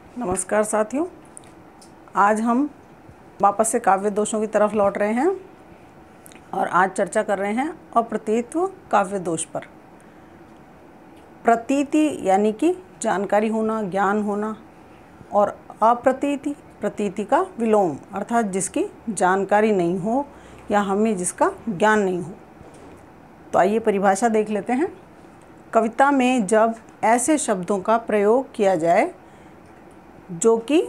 नमस्कार साथियों, आज हम वापस से काव्य दोषों की तरफ लौट रहे हैं और आज चर्चा कर रहे हैं अप्रतीत्व काव्य दोष पर। प्रतीति यानी कि जानकारी होना, ज्ञान होना, और अप्रतीति प्रतीति का विलोम अर्थात जिसकी जानकारी नहीं हो या हमें जिसका ज्ञान नहीं हो। तो आइए परिभाषा देख लेते हैं। कविता में जब ऐसे शब्दों का प्रयोग किया जाए जो कि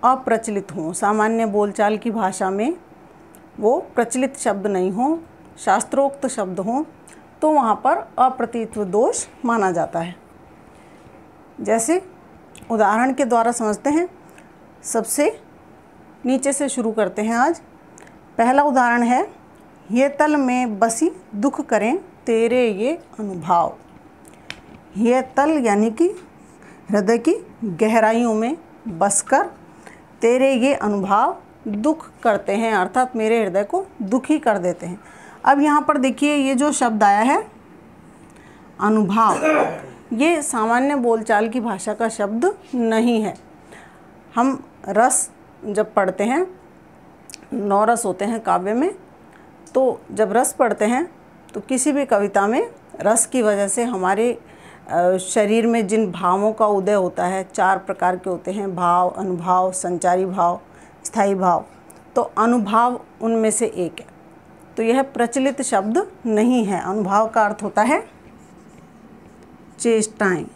अप्रचलित हों, सामान्य बोलचाल की भाषा में वो प्रचलित शब्द नहीं हो, शास्त्रोक्त शब्द हों, तो वहाँ पर अप्रतीत्व दोष माना जाता है। जैसे उदाहरण के द्वारा समझते हैं। सबसे नीचे से शुरू करते हैं आज। पहला उदाहरण है, ये तल में बसी दुख करें तेरे ये अनुभाव। ये तल यानी कि हृदय की गहराइयों में बसकर तेरे ये अनुभव दुख करते हैं, अर्थात मेरे हृदय को दुखी कर देते हैं। अब यहाँ पर देखिए, ये जो शब्द आया है अनुभाव, ये सामान्य बोलचाल की भाषा का शब्द नहीं है। हम रस जब पढ़ते हैं, 9 रस होते हैं काव्य में, तो जब रस पढ़ते हैं तो किसी भी कविता में रस की वजह से हमारे शरीर में जिन भावों का उदय होता है, 4 प्रकार के होते हैं, भाव, अनुभाव, संचारी भाव, स्थायी भाव। तो अनुभाव उनमें से एक है। तो यह प्रचलित शब्द नहीं है। अनुभाव का अर्थ होता है चेष्टाएं,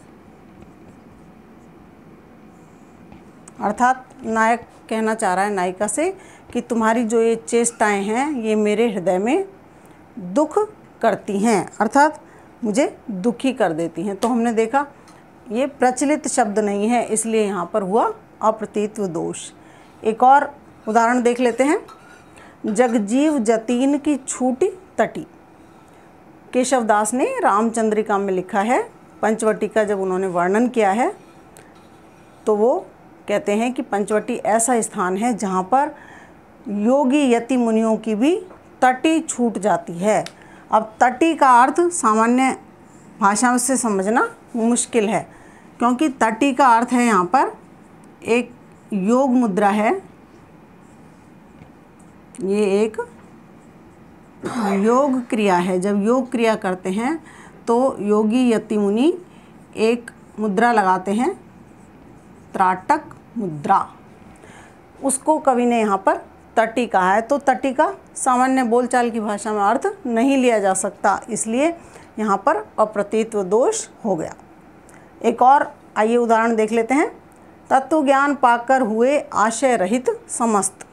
अर्थात नायक कहना चाह रहा है नायिका से कि तुम्हारी जो ये चेष्टाएं हैं ये मेरे हृदय में दुख करती हैं, अर्थात मुझे दुखी कर देती हैं। तो हमने देखा ये प्रचलित शब्द नहीं है, इसलिए यहाँ पर हुआ अप्रतीत्व दोष। एक और उदाहरण देख लेते हैं। जगजीव जतीन की छूटी तटी, केशवदास ने रामचंद्रिका में लिखा है। पंचवटी का जब उन्होंने वर्णन किया है तो वो कहते हैं कि पंचवटी ऐसा स्थान है जहाँ पर योगी यति मुनियों की भी तटी छूट जाती है। अब तटी का अर्थ सामान्य भाषा से समझना मुश्किल है, क्योंकि तटी का अर्थ है यहाँ पर एक योग मुद्रा है। ये एक योग क्रिया है। जब योग क्रिया करते हैं तो योगी यति मुनि एक मुद्रा लगाते हैं, त्राटक मुद्रा। उसको कवि ने यहाँ पर तटी कहा है। तो तटी का सामान्य बोलचाल की भाषा में अर्थ नहीं लिया जा सकता, इसलिए यहाँ पर अप्रतीत्व दोष हो गया। एक और आइए उदाहरण देख लेते हैं। तत्व ज्ञान पाकर हुए आशय रहित समस्त,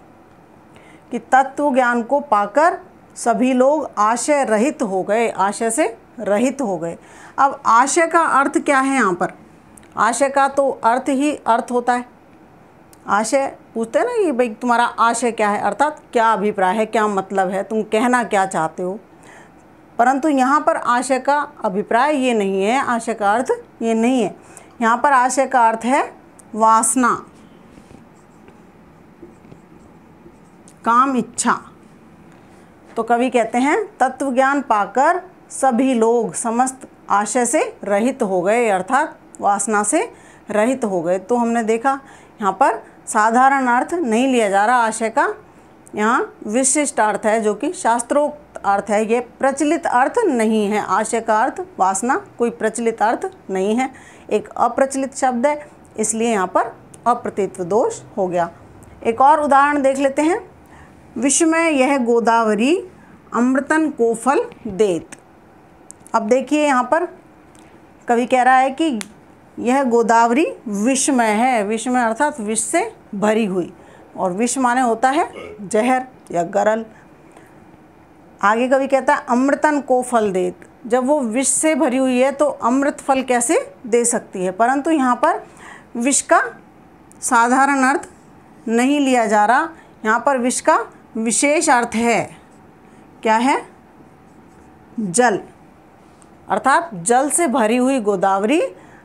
कि तत्व ज्ञान को पाकर सभी लोग आशय रहित हो गए, आशय से रहित हो गए। अब आशय का अर्थ क्या है यहाँ पर? आशय का तो अर्थ ही अर्थ होता है। आशय पूछते हैं ना कि भाई तुम्हारा आशय क्या है, अर्थात क्या अभिप्राय है, क्या मतलब है, तुम कहना क्या चाहते हो। परंतु यहाँ पर आशय का अभिप्राय ये नहीं है, आशय का अर्थ ये नहीं है। यहाँ पर आशय का अर्थ है वासना, काम, इच्छा। तो कवि कहते हैं तत्व ज्ञान पाकर सभी लोग समस्त आशय से रहित हो गए, अर्थात वासना से रहित हो गए। तो हमने देखा यहाँ पर साधारण अर्थ नहीं लिया जा रहा आशय का, यहाँ विशिष्ट अर्थ है जो कि शास्त्रोक्त अर्थ है। ये प्रचलित अर्थ नहीं है। आशय का अर्थ वासना कोई प्रचलित अर्थ नहीं है, एक अप्रचलित शब्द है, इसलिए यहाँ पर अप्रतीत्व दोष हो गया। एक और उदाहरण देख लेते हैं। विषमय यह गोदावरी अमृतन को फल देत। अब देखिए यहाँ पर कवि कह रहा है कि यह गोदावरी विषमय है। विषमय अर्थात विष से भरी हुई, और विष माने होता है जहर या गरल। आगे कवि कहता है अमृतन को फल देत। जब वो विष से भरी हुई है तो अमृत फल कैसे दे सकती है? परंतु यहाँ पर विष का साधारण अर्थ नहीं लिया जा रहा, यहाँ पर विष का विशेष अर्थ है। क्या है? जल, अर्थात जल से भरी हुई गोदावरी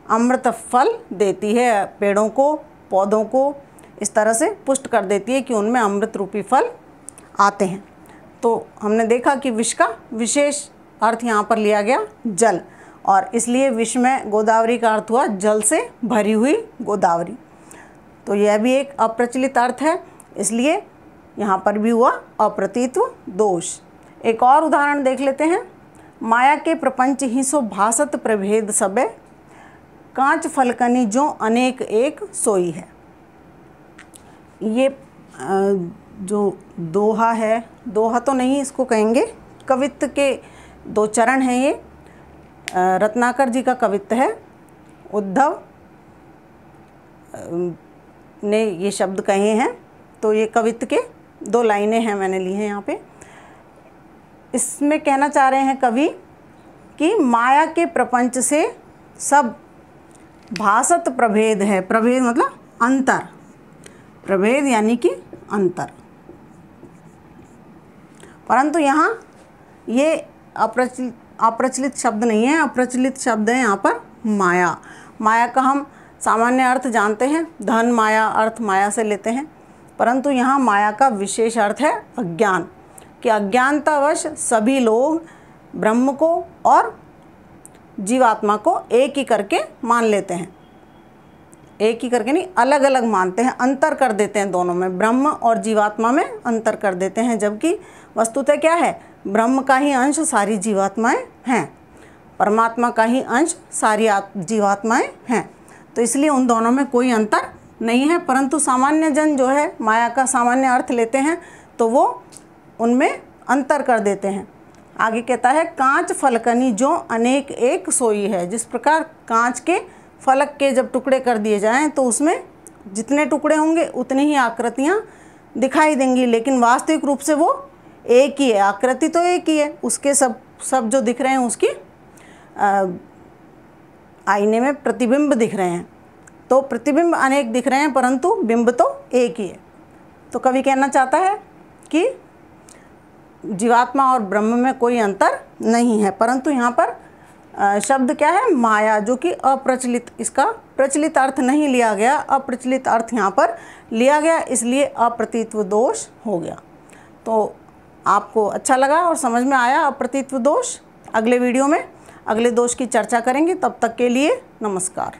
अमृत फल देती है, पेड़ों को, पौधों को इस तरह से पुष्ट कर देती है कि उनमें अमृत रूपी फल आते हैं। तो हमने देखा कि विष का विशेष अर्थ यहाँ पर लिया गया जल, और इसलिए विष में गोदावरी का अर्थ हुआ जल से भरी हुई गोदावरी। तो यह भी एक अप्रचलित अर्थ है, इसलिए यहाँ पर भी हुआ अप्रतीत्व दोष। एक और उदाहरण देख लेते हैं। माया के प्रपंच ही सो भासत प्रभेद सबे, कांच फलकनी जो अनेक एक सोई है। ये जो दोहा है, दोहा तो नहीं इसको कहेंगे, कवित्व के 2 चरण हैं ये। रत्नाकर जी का कवित्व है। उद्धव ने ये शब्द कहे हैं, तो ये कवित्व के 2 लाइनें हैं, मैंने ली हैं यहाँ पे। इसमें कहना चाह रहे हैं कवि कि माया के प्रपंच से सब भासत प्रभेद है। प्रभेद मतलब अंतर, प्रभेद यानी कि अंतर। परंतु यहाँ ये अप्रचलित शब्द नहीं है, अप्रचलित शब्द है यहाँ पर माया। माया का हम सामान्य अर्थ जानते हैं, धन माया, अर्थ माया से लेते हैं, परंतु यहाँ माया का विशेष अर्थ है अज्ञान, कि अज्ञानतावश सभी लोग ब्रह्म को और जीवात्मा को एक ही करके मान लेते हैं। एक ही करके नहीं, अलग अलग मानते हैं, अंतर कर देते हैं दोनों में, ब्रह्म और जीवात्मा में अंतर कर देते हैं, जबकि वस्तुतः क्या है, ब्रह्म का ही अंश सारी जीवात्माएं हैं, परमात्मा का ही अंश सारी जीवात्माएं हैं। तो इसलिए उन दोनों में कोई अंतर नहीं है, परंतु सामान्य जन जो है माया का सामान्य अर्थ लेते हैं तो वो उनमें अंतर कर देते हैं। आगे कहता है, कांच फलकनी जो अनेक एक सोई है। जिस प्रकार कांच के फलक के जब टुकड़े कर दिए जाएं तो उसमें जितने टुकड़े होंगे उतनी ही आकृतियां दिखाई देंगी, लेकिन वास्तविक रूप से वो एक ही है, आकृति तो एक ही है, उसके सब जो दिख रहे हैं उसकी आईने में प्रतिबिंब दिख रहे हैं। तो प्रतिबिंब अनेक दिख रहे हैं परंतु बिंब तो एक ही है। तो कवि कहना चाहता है कि जीवात्मा और ब्रह्म में कोई अंतर नहीं है, परंतु यहाँ पर शब्द क्या है, माया, जो कि अप्रचलित, इसका प्रचलित अर्थ नहीं लिया गया, अप्रचलित अर्थ यहाँ पर लिया गया, इसलिए अप्रतीत्व दोष हो गया। तो आपको अच्छा लगा और समझ में आया अप्रतीत्व दोष। अगले वीडियो में अगले दोष की चर्चा करेंगे, तब तक के लिए नमस्कार।